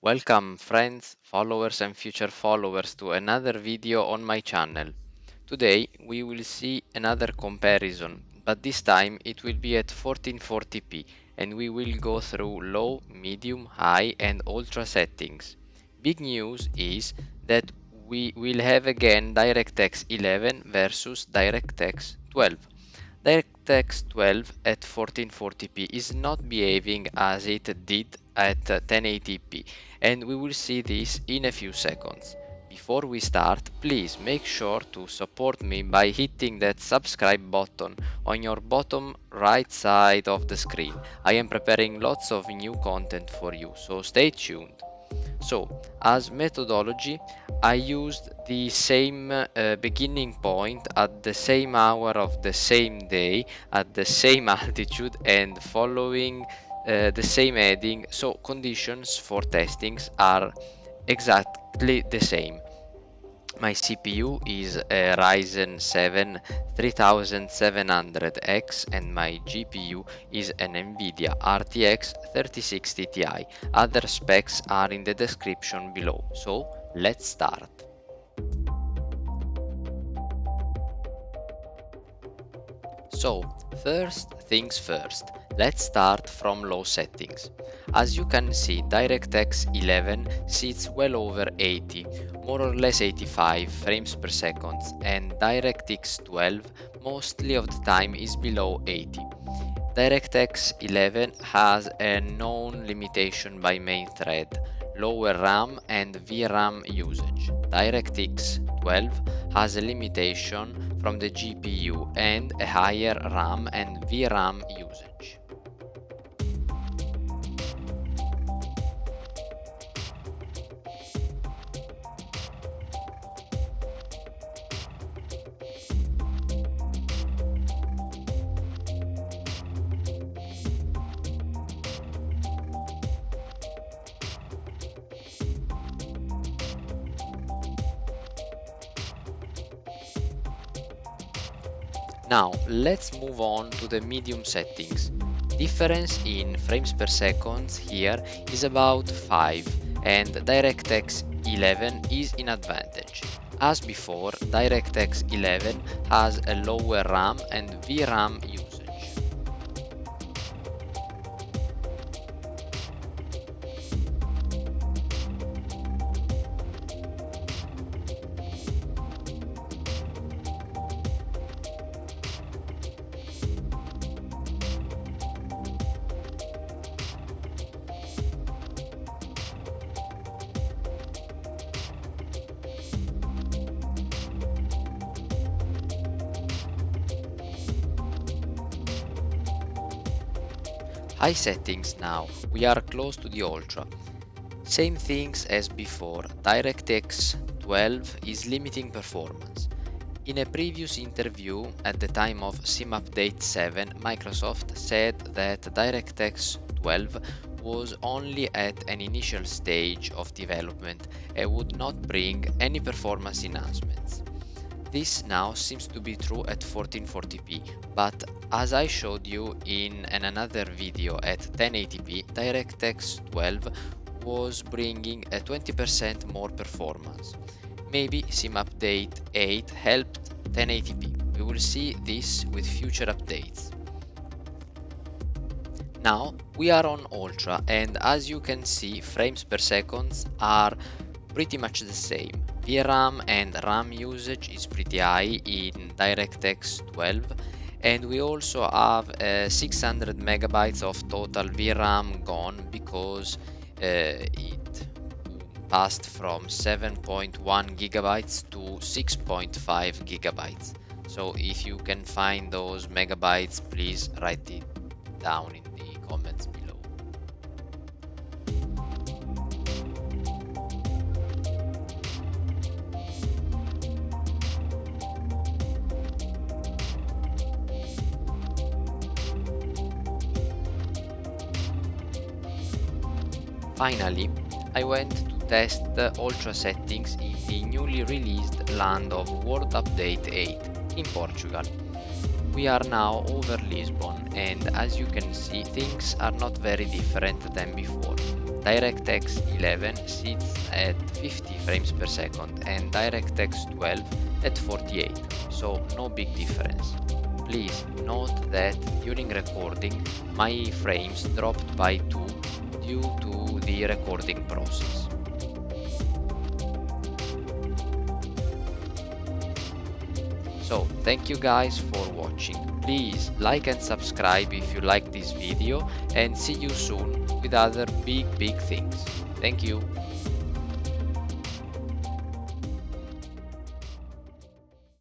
Welcome friends, followers and future followers to another video on my channel. Today we will see another comparison, but this time it will be at 1440p and we will go through low, medium, high and ultra settings. Big news is that we will have again DirectX 11 versus DirectX 12. DirectX 12 at 1440p is not behaving as it did at 1080p, and we will see this in a few seconds. Before we start, please make sure to support me by hitting that subscribe button on your bottom right side of the screen. I am preparing lots of new content for you, so stay tuned. So, as methodology, I used the same beginning point at the same hour of the same day, at the same altitude, and following the same heading, so conditions for testings are exactly the same. My CPU is a Ryzen 7 3700X and my GPU is an Nvidia RTX 3060 Ti. Other specs are in the description below, so let's start. So, first things first, let's start from low settings. As you can see, DirectX 11 sits well over 80, more or less 85 frames per second, and DirectX 12 mostly of the time is below 80. DirectX 11 has a known limitation by main thread, lower RAM and VRAM usage. DirectX 12 has a limitation from the GPU and a higher RAM and VRAM usage. Now let's move on to the medium settings. Difference in frames per second here is about 5 and DirectX 11 is in advantage. As before, DirectX 11 has a lower RAM and VRAM usage. High settings now, we are close to the Ultra. Same things as before, DirectX 12 is limiting performance. In a previous interview at the time of Sim Update 7, Microsoft said that DirectX 12 was only at an initial stage of development and would not bring any performance enhancements. This now seems to be true at 1440p, but as I showed you in another video at 1080p, DirectX 12 was bringing a 20% more performance. Maybe Sim Update 8 helped 1080p. We will see this with future updates. Now we are on Ultra, and as you can see, frames per second are pretty much the same. VRAM and RAM usage is pretty high in DirectX 12, and we also have 600 megabytes of total VRAM gone because it passed from 7.1 gigabytes to 6.5 gigabytes. So if you can find those megabytes, please write it down in the comments below. Finally, I went to test the Ultra settings in the newly released land of World Update 8 in Portugal. We are now over Lisbon, and as you can see, things are not very different than before. DirectX 11 sits at 50 frames per second and DirectX 12 at 48, so no big difference. Please note that during recording my frames dropped by 2 due to the recording process. So thank you guys for watching. Please like and subscribe if you like this video, and see you soon with other big things. Thank you.